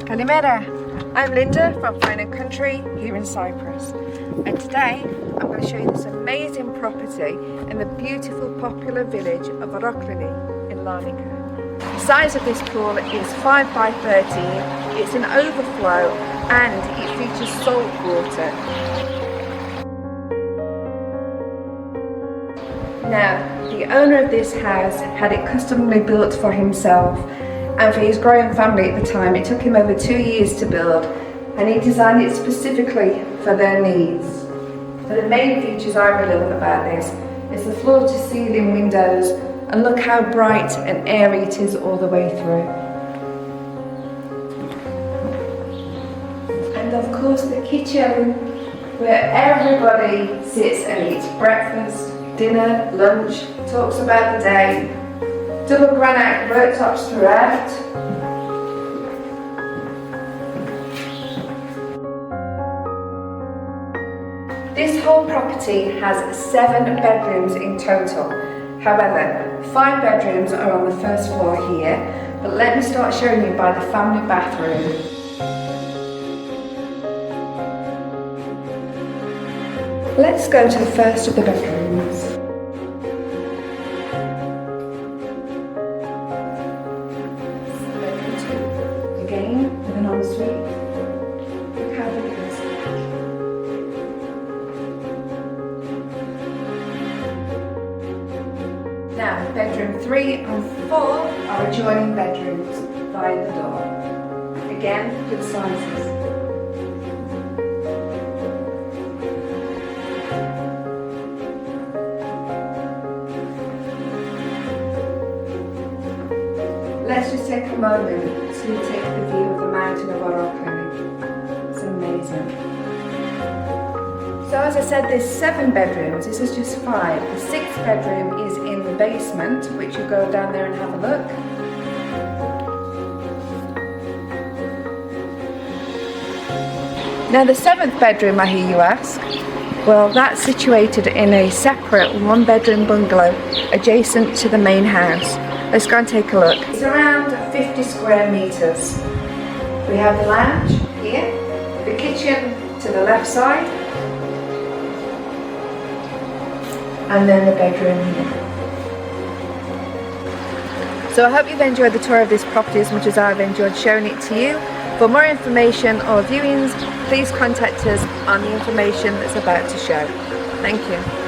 Kalimera, I'm Linda from Fine & Country here in Cyprus, and today I'm going to show you this amazing property in the beautiful popular village of Oroklini in Larnaca. The size of this pool is 5 by 13, it's an overflow and it features salt water. Now, the owner of this house had it customly built for himself and for his growing family at the time. It took him over 2 years to build, and he designed it specifically for their needs. But the main features I really love about this is the floor to ceiling windows, and look how bright and airy it is all the way through. And of course the kitchen, where everybody sits and eats breakfast, dinner, lunch, talks about the day. Double granite worktops throughout. This whole property has 7 bedrooms in total. However, 5 bedrooms are on the first floor here, but let me start showing you by the family bathroom. Let's go to the first of the bedrooms. Again, with an ensuite. Look how big it is. Now, bedroom 3 and 4 are adjoining bedrooms via the door. Again, good sizes. Let's just take a moment to take the view of the mountain of Oroklini. It's amazing. So as I said, there's 7 bedrooms. This is just 5. The 6th bedroom is in the basement, which you go down there and have a look. Now the 7th bedroom, I hear you ask. Well, that's situated in a separate 1-bedroom bungalow adjacent to the main house. Let's go and take a look. It's around 50 square meters. We have the lounge here, the kitchen to the left side, and then the bedroom here. So I hope you've enjoyed the tour of this property as much as I've enjoyed showing it to you. For more information or viewings, please contact us on the information that's about to show. Thank you.